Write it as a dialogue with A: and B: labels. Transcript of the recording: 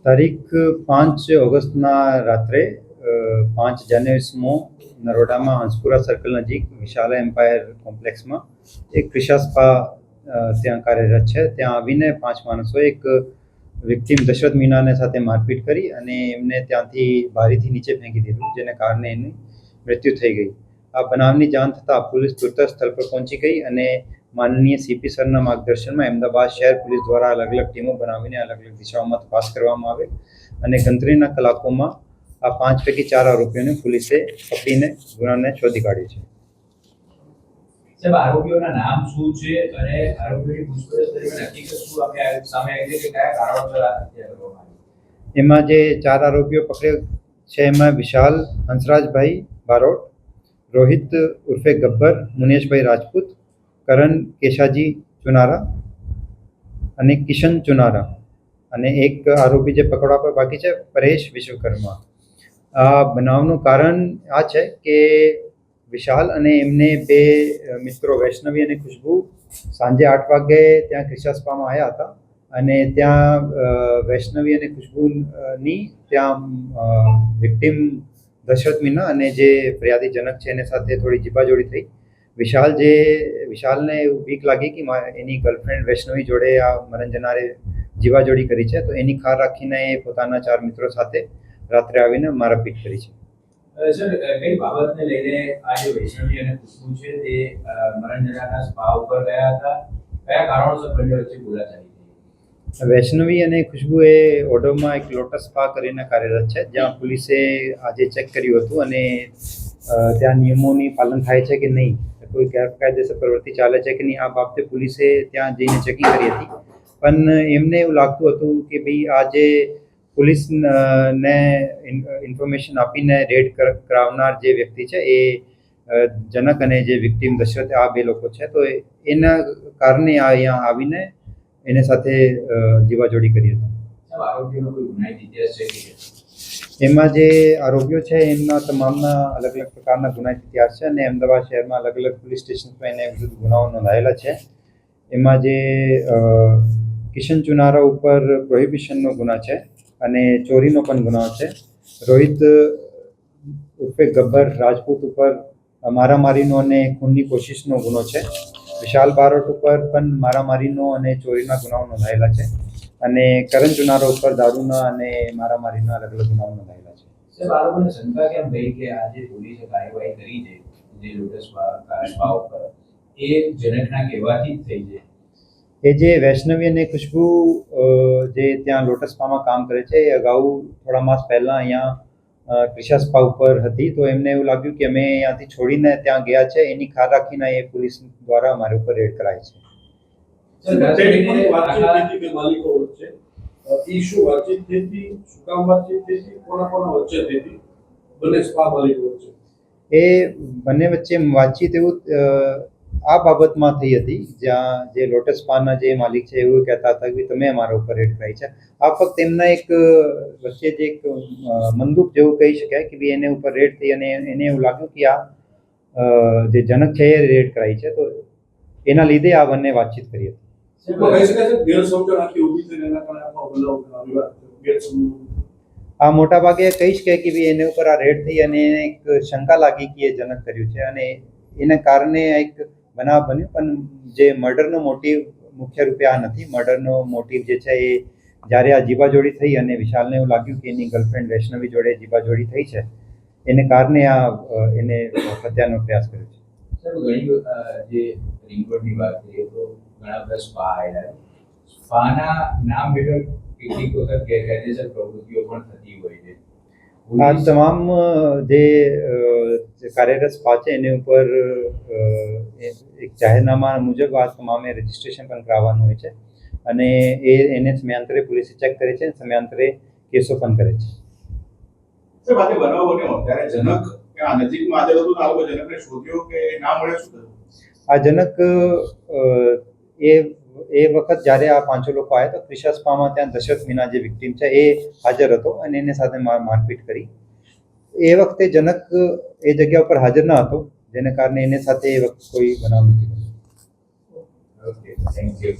A: તારીખ 5 ઓગસ્ટના રાત્રે 5 જાન્યુઆરી નરોડામાં હંસપુરા સર્કલ નજીક વિશાલ એમ્પાયર કોમ્પ્લેક્સમાં એક ક્રિશા સ્પા ત્યાં કાર્યરત છે. ત્યાં આવીને 5 માણસોએ એક વિક્ટિમ દશરથ મીનાને સાથે મારપીટ કરી અને એમને ત્યાંથી બારીથી નીચે ફેંકી દીધું, જેને કારણે એની મૃત્યુ થઈ ગઈ. આ બનાવની જાણ થતાં પોલીસ તુરત સ્થળ પર પહોંચી ગઈ અને માનનીય સીપી સરના માર્ગદર્શનમાં અમદાવાદ શહેર પોલીસ દ્વારા અલગ અલગ ટીમો બનાવીને અલગ અલગ દિશાઓમાં તપાસ કરવામાં આવે અને ગણતરીના કલાકોમાં આ 5 પૈકી 4 આરોપીઓને પોલીસે પકડીને ગુનાને શોધી કાઢ્યો છે.
B: સાહેબ, આરોપીઓના નામ શું છે અને આરોપીઓની પૂછપરછ દરમિયાન હકીકત શું સામે આવી છે કે કયા કારણોસર આ હત્યા કરવામાં આવી?
A: એમાં જે 4 આરોપીઓ પકડ્યા છે એમાં વિશાલ હંસરાજભાઈ બારોટ, રોહિત ઉર્ફે ગબ્બર મુનેશભાઈ રાજપૂત, કરણ કેશાજી ચુનારા અને કિશન ચુનારા અને એક આરોપી જે પકડવા પર બાકી છે પરેશ વિશ્વકર્મા. આ બનાવનું કારણ આ છે કે વિશાલ અને એમને 2 મિત્રો વૈષ્ણવી અને ખુશ્બુ સાંજે 8 વાગે ત્યાં ક્રિશા સ્પામાં આવ્યા હતા અને ત્યાં વૈષ્ણવી અને ખુશ્બુની ત્યાં વિક્ટિમ દશરથ મીના અને જે ફરિયાદી જનક છે એને સાથે થોડી જીબાજોડી થઈ. વિશાલને એવું બીક લાગી કે એની ગર્લફ્રેન્ડ વૈષ્ણવી જોડે આ મરણ જનારે જીવાજોડી કરી છે, તો એની ખાર રાખીને એ પોતાના 4 મિત્રો સાથે રાત્રે આવીને મારપીટ કરી છે.
B: સર, કઈ બાબતને લઈને આ જે વૈષ્ણવી અને ખુશ્બુ છે તે મરણ જનારના સ્પા ઉપર ગયા હતા? કયા કારણોસર બંને વચ્ચે બોલાચાલી થઈ?
A: વૈષ્ણવી અને ખુશ્બુ એ ઓઢવમાં એક લોટસ સ્પા કરીને કાર્યરત છે, જ્યાં પોલીસે આજે ચેક કર્યું હતું અને ત્યાં નિયમોની પાલન થાય છે કે નહીં, કોઈ ગેરકાયદેસર પ્રવૃત્તિ ચાલે છે કે નહીં, આ બાબતે પોલીસે ત્યાં જઈને ચેકિંગ કરી હતી. પણ એમને એવું લાગતું હતું કે ભાઈ આ જે પોલીસને ઇન્ફોર્મેશન આપીને રેડ કરાવનાર જે વ્યક્તિ છે એ જનક અને જે વિક્ટિમ દશરથ આ 2 લોકો છે, તો એના કારણે અહીંયા આવીને એને સાથે જીવાજોડી કરી હતી. એમાં જે આરોપીઓ છે એમના તમામના અલગ અલગ પ્રકારના ગુનાહિત ઇતિહાસ છે અને અમદાવાદ શહેરમાં અલગ અલગ પોલીસ સ્ટેશનમાં એને વિરુદ્ધ ગુનાઓ નોંધાયેલા છે. એમાં જે કિશન ચુનારા ઉપર પ્રોહિબિશનનો ગુના છે અને ચોરીનો પણ ગુનાઓ છે. રોહિત ઉર્ફે ગબ્બર રાજપૂત ઉપર મારામારીનો અને ખૂનની કોશિશનો ગુનો છે. વિશાલ બારોટ ઉપર પણ મારામારીનો અને ચોરીના ગુનાઓ નોંધાયેલા છે અને કરણ ચુનારા ઉપર દારૂના અને મારામારીના અલગ અલગ ગુનાઓ નોંધાયેલા છે.
B: સાહેબ, આરોપીને શંકા કેમ ગઈ કે આજે પોલીસે કાર્યવાહી કરી છે જે લોટસ સ્પા ઉપર એ જનકના કહેવાથી જ થઈ છે?
A: એ જે વૈષ્ણવી અને ખુશ્બુ જે ત્યાં લોટસ સ્પામાં કામ કરે છે એ અગાઉ થોડા માસ પહેલાં અહીંયા ક્રિશા સ્પા ઉપર હતી, તો એમને એવું લાગ્યું કે અમે અહીંયાથી છોડીને ત્યાં ગયા છે, એની ખાર રાખીને એ પોલીસ દ્વારા અમારી ઉપર રેડ કરાય છે. એ બંને વચ્ચે વાતચીત એવું આ બાબતમાં થઈ હતી, જ્યાં જે લોટસ સ્પાના જે માલિક છે એવું કહેતા હતા કે તમે અમારા ઉપર રેડ કરાઈ છે. આ ફક્ત એમના એક વચ્ચે જે એક મંદુક જેવું કહી શકાય કે ભાઈ એને ઉપર રેડ થઈ અને એને એવું લાગ્યું કે આ જે જનક છે એ રેડ કરાઈ છે, તો એના લીધે આ બંને વાતચીત કરી હતી. આ મોટા ભાગે કહીશ કે ભાઈ એને ઉપર આ રેડ થઈ અને એને એક શંકા લાગી કે એ જનક કર્યું છે અને એના કારણે એક બનાવ બન્યો. પણ જે મર્ડરનો મોટિવ મુખ્ય રૂપે આ નથી. મર્ડરનો મોટિવ જે છે એ જ્યારે આ જીબાજોડી થઈ અને વિશાલને એવું લાગ્યું કે એની ગર્લફ્રેન્ડ વૈષ્ણવી જોડે જીબાજોડી થઈ છે, એને કારણે આ એને હત્યાનો પ્રયાસ કર્યો છે.
B: સર, ઘણી જે રિંગરોડની વાત કરીએ તો ઘણા બધા સ્પા આવેલા, સ્પાના નામ હેઠળ કેટલીક વખત ગેરકાયદેસર પ્રવૃત્તિઓ પણ થતી હોય છે.
A: આ તમામ જે કાર્યરત સ્પા છે એની ઉપર એક જાહેરનામા મુજબ આ તમામે રજીસ્ટ્રેશન પણ કરાવવાનું હોય છે અને એને સમયાંતરે પોલીસે ચેક કરે છે, સમયાંતરે કેસો પણ કરે છે. આ જનક એ વખત જ્યારે આ 5 લોકો આવ્યા તો ક્રિશા સ્પામાં ત્યાં દશરથ મીના જે વિક્ટિમ છે એ હાજર હતો અને એને સાથે મારપીટ કરી. એ વખતે જનક એ જગ્યા ઉપર હાજર ન હતો, જેને કારણે એને સાથે એ વખતે કોઈ બનાવ નથી બન્યો.
B: Okay, thank you.